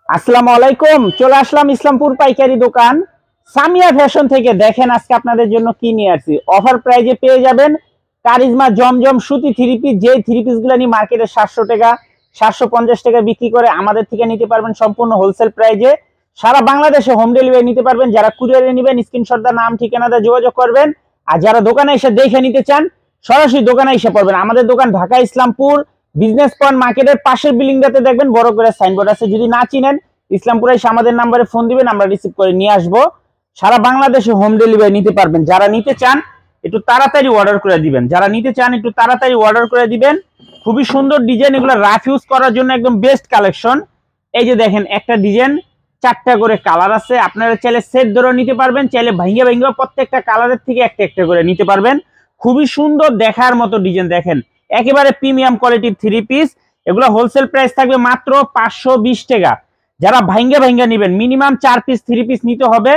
আসসালামু আলাইকুম। চলে আসলাম ইসলামপুর পাইকারি দোকান সামিয়া ফ্যাশন থেকে। দেখেন আজকে আপনাদের জন্য কি নিয়ে আসছি। অফার প্রাইজে পেয়ে যাবেন কারিজমা জমজম সুতি থ্রি পিস। যে থ্রি পিস গুলো নিয়ে মার্কেটে 700 টাকা 750 টাকা বিক্রি করে, আমাদের থেকে নিতে পারবেন সম্পূর্ণ হোলসেল প্রাইজে। সারা বাংলাদেশে হোম ডেলিভারি নিতে পারবেন। যারা কুরিয়ারে নেবেন স্ক্রিনশট দা নাম ঠিকানাতে যোগাযোগ করবেন। আর যারা দোকানে এসে দেখে নিতে চান সরাসরি দোকানে এসে পড়বেন। আমাদের দোকান ঢাকা ইসলামপুর বিজনেস পয়েন্ট মার্কেটের পাশের বিল্ডিংটাতে দেখবেন বড় করে সাইনবোর্ড আছে। যদি না চিনেন ইসলামপুরে এসে আমাদের নাম্বারে ফোন দিবেন, আমরা রিসিভ করে নিয়ে আসবো। সারা বাংলাদেশে হোম ডেলিভারি নিতে পারবেন। যারা নিতে চান একটু তাড়াতাড়ি অর্ডার করে দিবেন। খুবই সুন্দর ডিজাইন, এগুলো রাফ ইউজ করার জন্য একদম বেস্ট কালেকশন। এই যে দেখেন একটা ডিজাইন, 4টা করে কালার আছে। আপনারা চাইলে সেট ধরে নিতে পারবেন, চাইলে ভাঙ্গে ভাঙ্গে প্রত্যেকটা কালারের থেকে একটা একটা করে নিতে পারবেন। খুবই সুন্দর দেখার মতো ডিজাইন। দেখেন একেবারে প্রিমিয়াম কোয়ালিটির থ্রি পিস। এগুলো হোলসেল প্রাইস থাকবে মাত্র 520 টাকা। যারা ভাঙ্গে ভাঙ্গে নেবেন মিনিমাম 4 পিস থ্রি পিস নিতে হবে।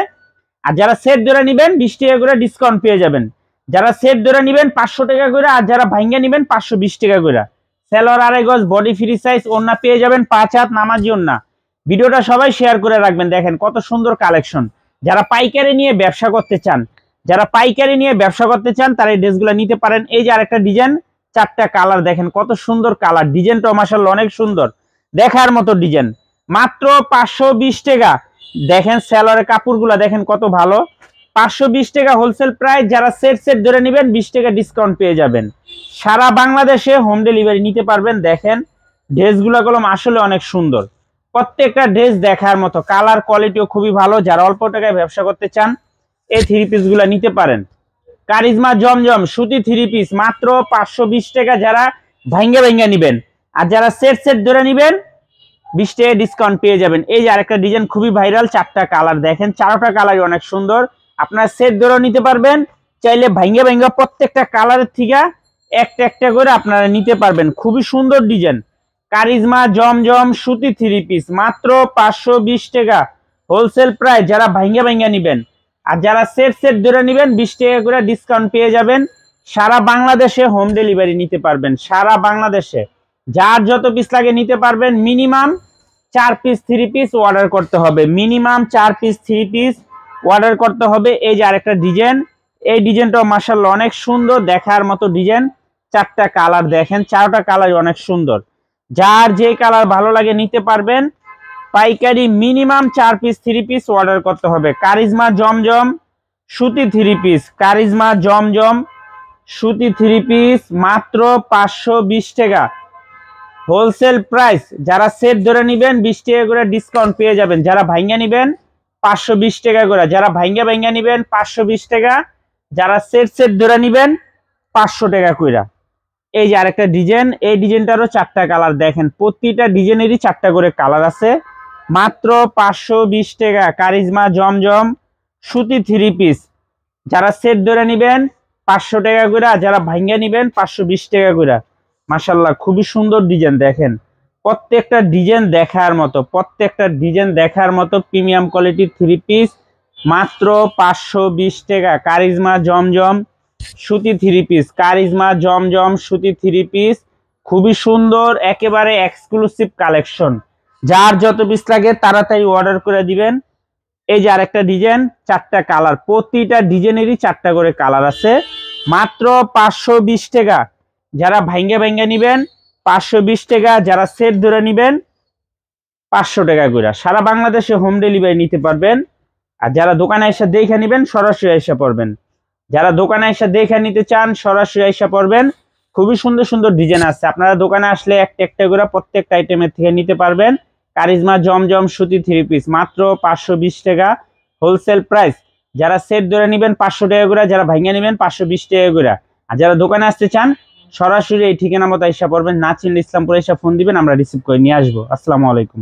আর যারা সেট ধরে নেবেন 20 টাকা করে ডিসকাউন্ট পেয়ে যাবেন। যারা সেট ধরে নেবেন 500 টাকা করে, আর যারা ভাঙ্গে নেবেন 520 টাকা করে। সেলোয়ার 2.5 গজ, বডি ফ্রি সাইজ, ওন্না পেয়ে যাবেন 5 হাত নামাজি ওন্না। ভিডিওটা সবাই শেয়ার করে রাখবেন। দেখেন কত সুন্দর কালেকশন। যারা পাইকারি নিয়ে ব্যবসা করতে চান তারা এই ড্রেসগুলো নিতে পারেন। এই যে আরেকটা ডিজাইন, 4টা কালার। দেখেন কত সুন্দর কালার। ডিজাইনটা মাশাআল্লাহ অনেক সুন্দর দেখার মতো ডিজাইন। মাত্র 520 টাকা। দেখেন সেলোয়ারের কাপড়গুলো দেখেন কত ভালো। 520 টাকা হোলসেল প্রাইস। যারা সেট ধরে নেবেন 20 টাকা ডিসকাউন্ট পেয়ে যাবেন। সারা বাংলাদেশে হোম ডেলিভারি নিতে পারবেন। দেখেন ড্রেসগুলো আসলে অনেক সুন্দর, প্রত্যেকটা ড্রেস দেখার মতো। কালার কোয়ালিটিও খুবই ভালো। যারা অল্প টাকায় ব্যবসা করতে চান এই থ্রি পিস গুলা নিতে পারেন। কারিজমা জমজম সুতি থ্রি পিস মাত্র 520 টাকা। যারা ভাঙ্গে ভাঙ্গে নিবেন, আর যারা সেট ধরে নিবেন 20 টাকা ডিসকাউন্ট পেয়ে যাবেন। এই যে আরেকটা ডিজাইন খুবই ভাইরাল, 4টা কালার। দেখেন 4টা কালারই অনেক সুন্দর। আপনারা সেট ধরে নিতে পারবেন, চাইলে ভাঙ্গে ভাঙ্গে প্রত্যেকটা কালারের থেকে একটা একটা করে আপনারা নিতে পারবেন। খুবই সুন্দর ডিজাইন। কারিজমা জমজম সুতি থ্রি পিস মাত্র 520 টাকা হোলসেল প্রাইস। যারা ভাঙ্গে ভাঙ্গে নিবেন, আর যারা সেট ধরে নিবেন 20 টাকা করে ডিসকাউন্ট পেয়ে যাবেন। সারা বাংলাদেশে হোম ডেলিভারি নিতে পারবেন। সারা বাংলাদেশে যার যত পিস লাগে নিতে পারবেন। Minimum 4 piece three piece order করতে হবে। এই যে আরেকটা ডিজাইন, এই ডিজাইনটাও মাশাআল্লাহ অনেক সুন্দর দেখার মতো ডিজাইন। 4টা কালার। দেখেন 4টা কালার অনেক সুন্দর। যার যে কালার ভালো লাগে নিতে পারবেন। পাইকারি minimum 4 piece three piece order করতে হবে। কারিজমা জমজম সুতি থ্রি পিস মাত্র 520 টাকা হোলসেল প্রাইস। যারা সেট ধরে নিবেন 20 টাকা করে ডিসকাউন্ট পেয়ে যাবেন। যারা ভাঙ্গা নিবেন 520 টাকা করে। যারা ভাঙ্গা নিবেন 520 টাকা। যারা সেট ধরে নিবেন 500 টাকা করে। এই যে আরেকটা ডিজাইন, এই ডিজাইনটারও 4টা কালার। দেখেন প্রতিটা ডিজাইনেরই 4টা করে কালার আছে। মাত্র 520 টাকা কারিজমা জমজম সুতি থ্রি পিস। যারা সেট ধরে নিবেন 500 টাকা করে, আর যারা ভাঙ্গা নিবেন 520 টাকা করে। মাশাআল্লাহ খুবই সুন্দর ডিজাইন। দেখেন প্রত্যেকটা ডিজাইন দেখার মতো প্রিমিয়াম কোয়ালিটির থ্রি পিস মাত্র 520 টাকা। কারিজমা জমজম সুতি থ্রি পিস খুবই সুন্দর, একেবারে এক্সক্লুসিভ কালেকশন। যার যত পিস লাগে তাড়াতাড়ি অর্ডার করে দিবেন। এই যে আরেকটা ডিজাইন, 4টা কালার। প্রতিটা ডিজাইনেরই 4টা করে কালার আছে। মাত্র 520 টাকা। যারা ভাঙ্গা নিবেন 520 টাকা। যারা সেট ধরে নিবেন 500 টাকা করে। সারা বাংলাদেশে হোম ডেলিভারি নিতে পারবেন। আর যারা দোকানে এসে দেখে নিবেন সরাসরি এসে পড়বেন। যারা দোকানে এসে দেখে নিতে চান সরাসরি এসে পড়বেন। খুবই সুন্দর সুন্দর ডিজাইন আছে। আপনারা দোকানে আসলে একটা একটা করে প্রত্যেকটা আইটেমের থেকে নিতে পারবেন। কারিজমা জমজম সুতি থ্রি পিস মাত্র 520 টাকা হোলসেল প্রাইস। যারা সেট ধরে নিবেন 500 টাকা করে, যারা ভাঙ্গা নিবেন 520 টাকা করে। আর যারা দোকানে আসতে চান সরাসরি এই ঠিকানা মতো এসে পড়বেন। না চিনলে ইসলামপুরে এসে ফোন দিবেন, আমরা রিসিভ করে নিয়ে আসবো। আসসালামু আলাইকুম।